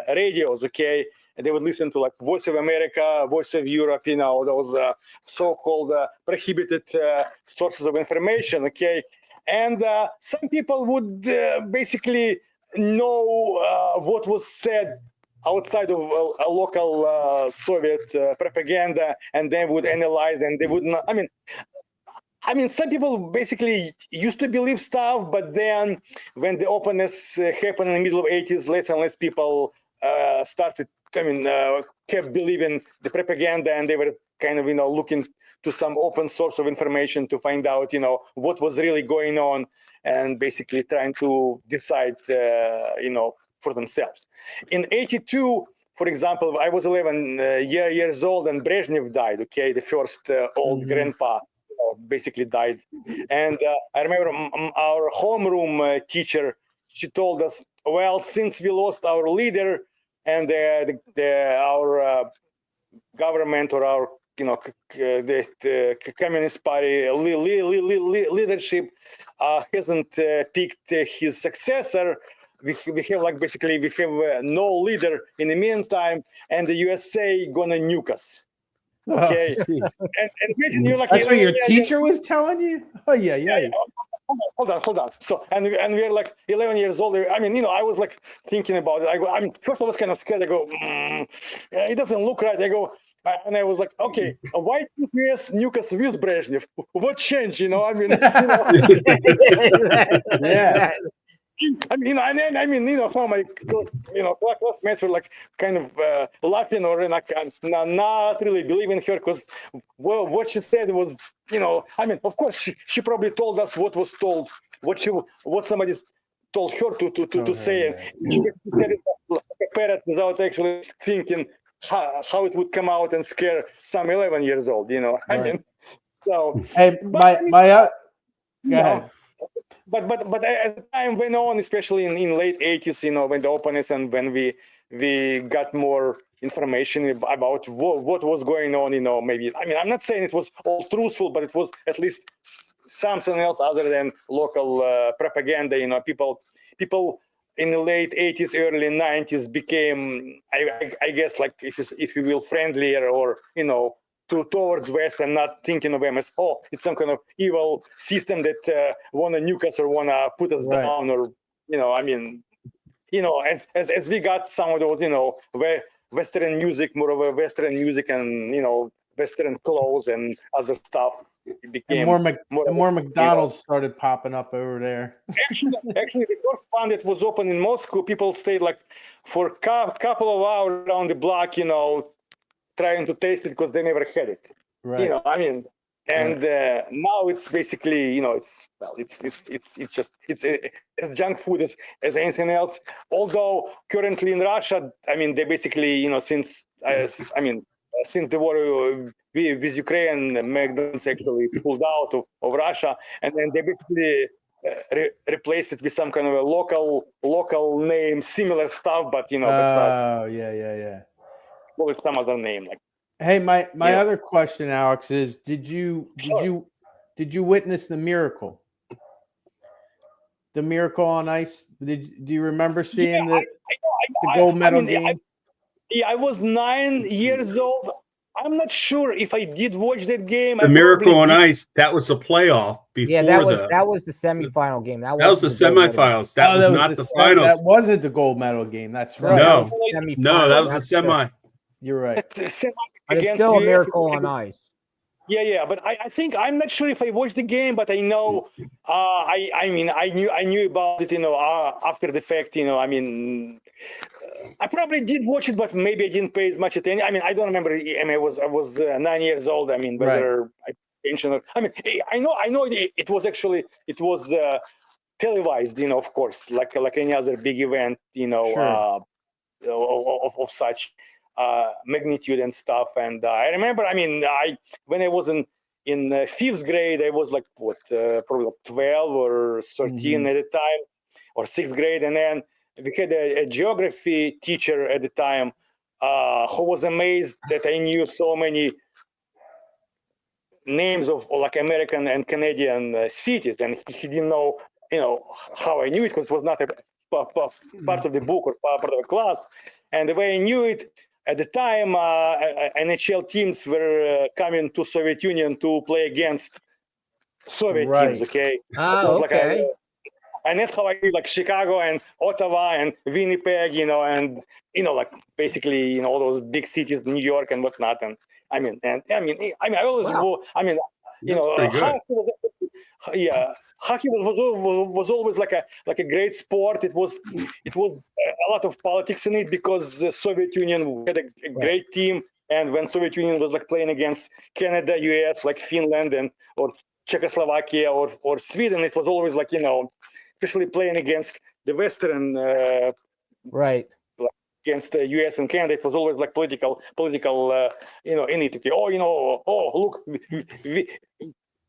radios, okay? And they would listen to like Voice of America, Voice of Europe, those so-called prohibited sources of information, okay? And some people would basically know what was said outside of a local Soviet propaganda, and they would analyze, and they would not, some people basically used to believe stuff, but then when the openness happened in the middle of 80s, less and less people started, kept believing the propaganda, and they were kind of, looking to some open source of information to find out, what was really going on, and basically trying to decide, for themselves. In 82, for example, I was 11 years old, and Brezhnev died, okay, the first old grandpa. Basically died. And I remember our homeroom teacher, she told us, well, since we lost our leader and our government or our the Communist Party leadership, hasn't picked his successor. We have like basically we have no leader in the meantime, and the USA gonna nuke us. Okay, Oh, jeez. and imagine you're like That's what your teacher was telling you? Oh, yeah. Hold on. So and we're like 11 years old. I mean, I was like thinking about it. First I was kind of scared. I go, it doesn't look right. And I was like, okay, why did US nuke us with Brezhnev? What changed? I mean, Yeah. I mean, some of my, classmates were like kind of laughing or like not really believing her because what she said was, I mean, of course she probably told us what was told, what somebody told her to say, yeah. and she said it like a parrot without actually thinking how it would come out and scare some 11 years old. I Right. mean, so. Hey, But, go ahead. But as time went on, especially in late 80s, when the openness and when we got more information about what was going on, maybe, I mean, I'm not saying it was all truthful, but it was at least something else other than local propaganda. People in the late 80s, early 90s became, I guess, like if you will, friendlier or towards West and not thinking of them as, it's some kind of evil system that want to nuke us or want to put us down, or I mean, as we got some of those Western music, more of a Western music, and Western clothes and other stuff, it became more McDonald's started popping up over there. Actually, the first one that was open in Moscow, people stayed like for a couple of hours around the block, trying to taste it because they never had it. Right. I mean, and now it's basically, it's just as junk food as anything else. Although currently in Russia, I mean, they basically, since the war with Ukraine, McDonald's actually pulled out of Russia, and then they basically replaced it with some kind of a local name, similar stuff, but but oh yeah. with some other name. Like, hey, my other question, Alex, is did you witness the miracle? The miracle on ice? Do you remember seeing the gold medal game? I was 9 years old. I'm not sure if I did watch that game. The Miracle on Ice, that was a playoff before. Yeah, that was the semifinal game. That was the semifinals. That was not the finals. That wasn't the gold medal game. That's right. No, that was the semi. You're right. But it's still a Miracle on Ice. Yeah, but I think I'm not sure if I watched the game, but I know I knew about it, after the fact, I mean, I probably did watch it, but maybe I didn't pay as much attention. I mean, I don't remember. I mean, I was 9 years old. I mean, whether I paid attention or, I mean, I know it was televised, of course, like any other big event, sure. of such magnitude and stuff. And I remember, I mean, when I was in fifth grade, I was like probably 12 or 13 at the time, or sixth grade, and then we had a geography teacher at the time who was amazed that I knew so many names of like American and Canadian cities, and he didn't know, how I knew it, because it was not a part of the book or part of the class. And the way I knew it at the time, NHL teams were coming to Soviet Union to play against Soviet teams. Okay. Okay. And that's how I knew, like, Chicago and Ottawa and Winnipeg, and like basically all those big cities, New York and whatnot. And I always hockey was always like a great sport. It was a lot of politics in it, because the Soviet Union had a great team, and when Soviet Union was like playing against Canada, US, like Finland or Czechoslovakia or Sweden, it was always like, especially playing against the Western, against the US and Canada, it was always like political, in it. Look,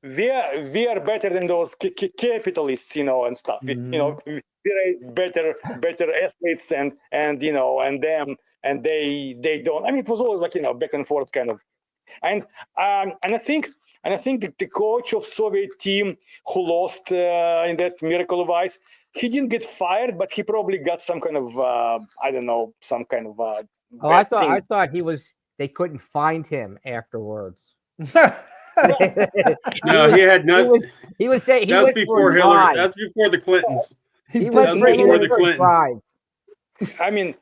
we are better than those capitalists, and stuff. We are better athletes and them, and they don't. I mean, it was always like, back and forth kind of. And I think And I think that the coach of Soviet team who lost in that miracle of ice, he didn't get fired, but he probably got some kind of I don't know, some kind of Oh, I thought they couldn't find him afterwards. No, he had not. He was saying that's before Hillary. That's before the Clintons. He was before the Clintons. I mean,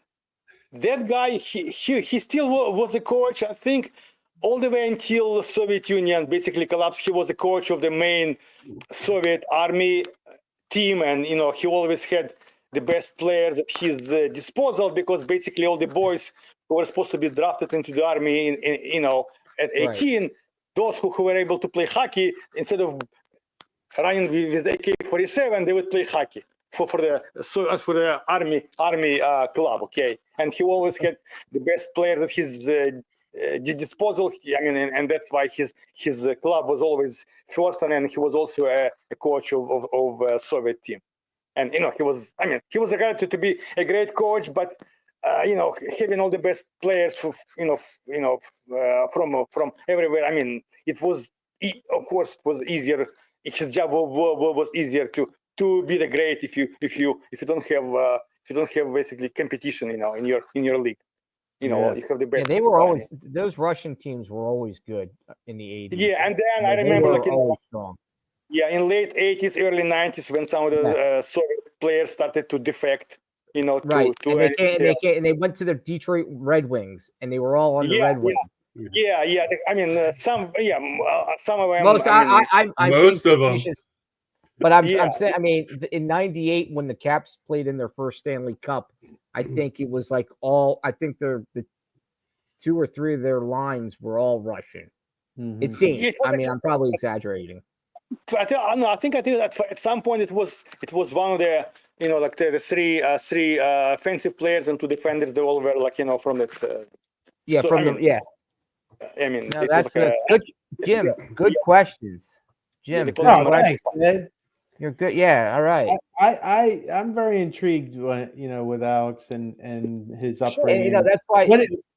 that guy, he still was a coach. I think all the way until the Soviet Union basically collapsed. He was the coach of the main Soviet army team, and he always had the best players at his disposal, because basically all the boys who were supposed to be drafted into the army at 18, right, those who were able to play hockey, instead of running with AK-47, they would play hockey for the army club. Okay, and he always had the best players at his disposal. I mean, and that's why his club was always first, and he was also a coach of Soviet team. And he was regarded to be a great coach, but having all the best players from everywhere. I mean, it was, of course, it was easier. His job was easier to be the great if you don't have basically competition in your league. You have the best. Yeah, they were always, those Russian teams were always good in the 80s. Yeah, and then I remember always strong. Yeah, in late 80s, early 90s, when some of the Soviet players started to defect, right. And they went to the Detroit Red Wings, and they were all on the Red Wings. Yeah. I mean, some of them. Most of them. But I'm saying, I mean, in '98 when the Caps played in their first Stanley Cup, I think it was like I think the 2 or 3 of their lines were all Russian. Mm-hmm. It seemed. I mean, I'm probably exaggerating. I think at some point it was one of the like the three offensive players and 2 defenders. They all were like from that. I mean, no, that's good, Jim. Good questions, Jim. Thanks, Ed. You're good. Yeah. All right. I'm very intrigued with Alex and his upbringing. And, that's why.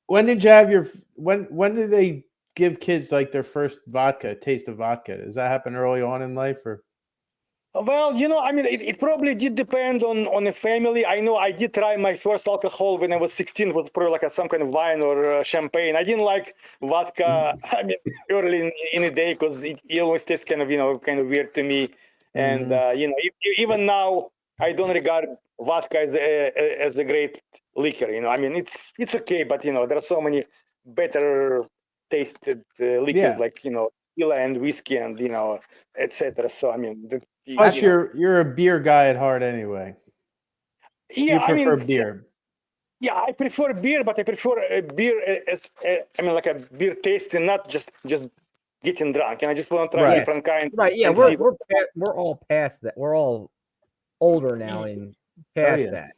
When did you have when did they give kids like their first taste of vodka? Does that happen early on in life, or? Well, I mean, it probably did depend on a family. I know I did try my first alcohol when I was 16. It was probably like some kind of wine or champagne. I didn't like vodka. I mean, early in the day, because it always tastes kind of weird to me. And even now, I don't regard vodka as a great liquor. I mean, it's okay, but there are so many better tasted liquors like tequila and whiskey and etc. So I mean, plus you're a beer guy at heart anyway. Yeah, you prefer beer. Yeah, I prefer beer, but I prefer a beer as like a beer taste, and not just getting drunk. And I just want to try different kinds. Right. Yeah, we're all past that. We're all older now and past that.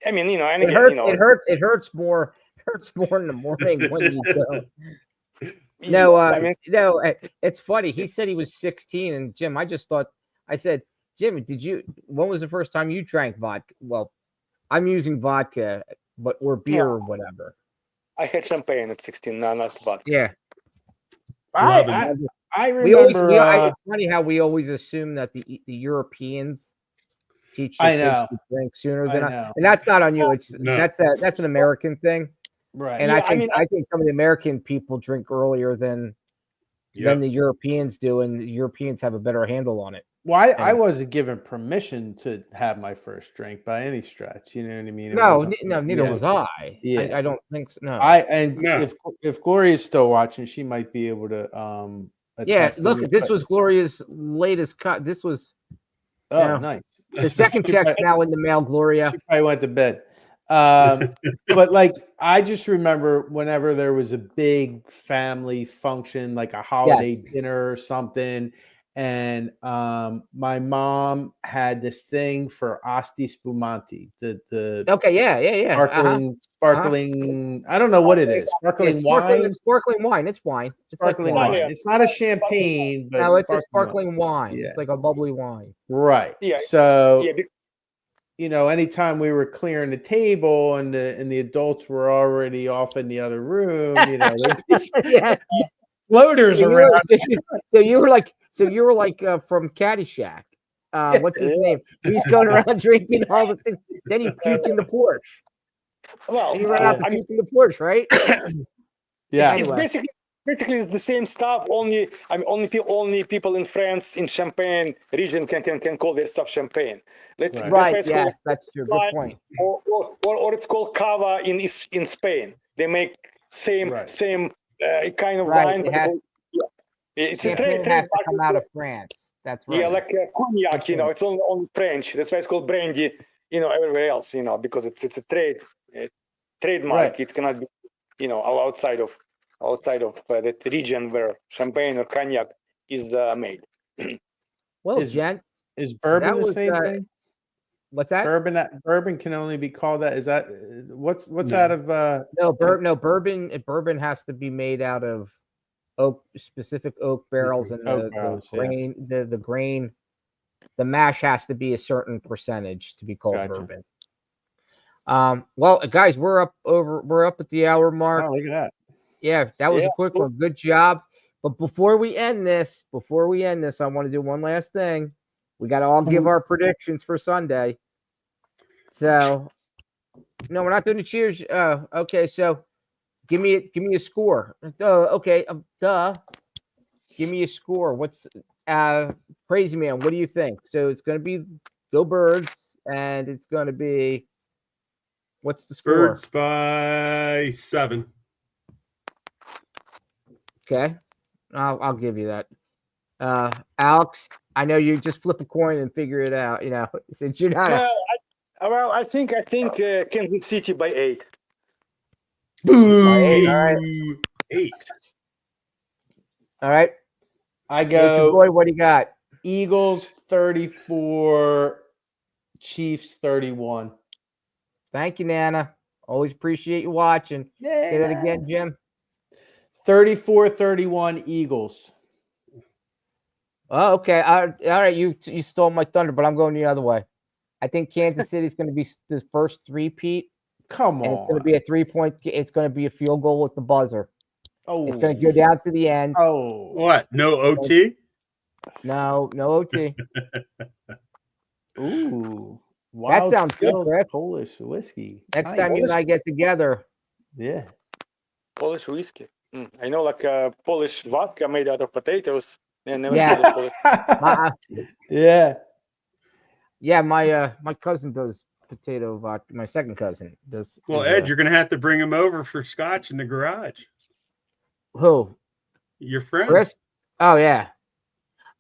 I mean, and it hurts. It hurts more. Hurts more in the morning when you go. No, it's funny. He said he was 16, and Jim, I said, Jim, when was the first time you drank vodka? Well, I'm using vodka, or beer or whatever. I had champagne at 16, not vodka. Yeah. I remember. It's funny how we always assume that the Europeans teach their kids to drink sooner than us. And that's not on you. That's an American thing. Right. And I think some of the American people drink earlier than the Europeans do, and the Europeans have a better handle on it. Well, I wasn't given permission to have my first drink by any stretch. You know what I mean? Neither was I. Yeah. I don't think so. No. If Gloria's still watching, she might be able to. Look, this was Gloria's latest cut. This was. Nice. The second check's now in the mail, Gloria. She probably went to bed. But like, I just remember whenever there was a big family function, like a holiday dinner or something, and my mom had this thing for Asti Spumante, the sparkling. I don't know what it is. Sparkling wine. Sparkling wine. It's wine. It's sparkling wine. It's not a champagne, but no, it's a sparkling wine. Yeah. It's like a bubbly wine. Right. Yeah. So. Yeah. Anytime we were clearing the table and the adults were already off in the other room, floaters So around. you were like from Caddyshack. What's his name? He's going around drinking all the things. Then he puked in the Porsche. Well, And he ran out to puke in the Porsche, right? Yeah. it's Anyway. basically it's the same stuff. Only people in France in Champagne region can call their stuff champagne. That's Right. Right. why it's Yes, called that's true. Good point. or it's called cava in Spain. They make same Right. kind of Right, wine, it but has- it's a Champagne trade has to come out of France. That's right. Yeah, like cognac, Good point. it's only French. That's why it's called brandy, everywhere else, because it's a trademark. Right. It cannot be, outside of that region where champagne or cognac is made. Well, Is- gents, Is bourbon that the was, same thing? what's that? Bourbon can only be called that. Is that what's No. out of Bourbon has to be made out of specific oak barrels, and Oak the barrels, yeah. grain, the grain, the mash has to be a certain percentage to be called Gotcha. bourbon. Well, guys, we're up at the hour mark. Oh, look at that. Yeah, that was Yeah, a quick cool. one. Good job. But before we end this, I want to do one last thing. We got to all give our predictions for Sunday. So, no, we're not doing the cheers. Okay, so give me a score. Okay, give me a score. What's Crazy Man? What do you think? So it's going to be Go Birds, and it's going to be what's the score? Birds by 7. Okay, I'll give you that. Alex, I know you just flip a coin and figure it out. Since you're not. I think Kansas City by 8. Boo! All right. 8. All right. I Nature go Boy, what do you got? Eagles 34, Chiefs 31. Thank you, Nana. Always appreciate you watching. Yeah. Say that again, Jim. 34-31 Eagles. Oh, okay. All right. You stole my thunder, but I'm going the other way. I think Kansas City's going to be the first three-peat. Come on. And it's going to be a 3-point. It's going to be a field goal with the buzzer. Oh. It's going to go down to the end. Oh. What? No OT? No OT. Ooh. That sounds good, Phil's Chris. Polish whiskey. Next Nice. time you and I get together. Yeah. Polish whiskey. I know, like Polish vodka made out of potatoes. Yeah. Yeah. Yeah, my cousin does potato vodka. My second cousin does. Well, Ed, you're going to have to bring him over for scotch in the garage. Who? Your friend. Chris? Oh yeah.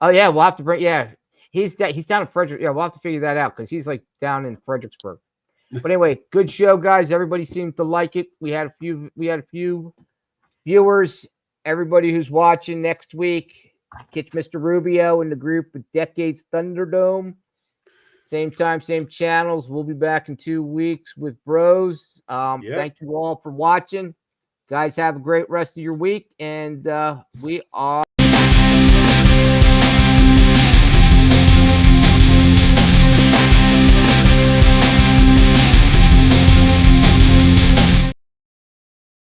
We'll have to bring. Yeah, he's down in Frederick. Yeah, we'll have to figure that out because he's like down in Fredericksburg. But anyway, good show, guys. Everybody seemed to like it. We had a few viewers. Everybody who's watching next week, catch Mr. Rubio in the group with Decades Thunderdome. Same time, same channels. We'll be back in 2 weeks with Bros. Thank you all for watching. Guys, have a great rest of your week. And we are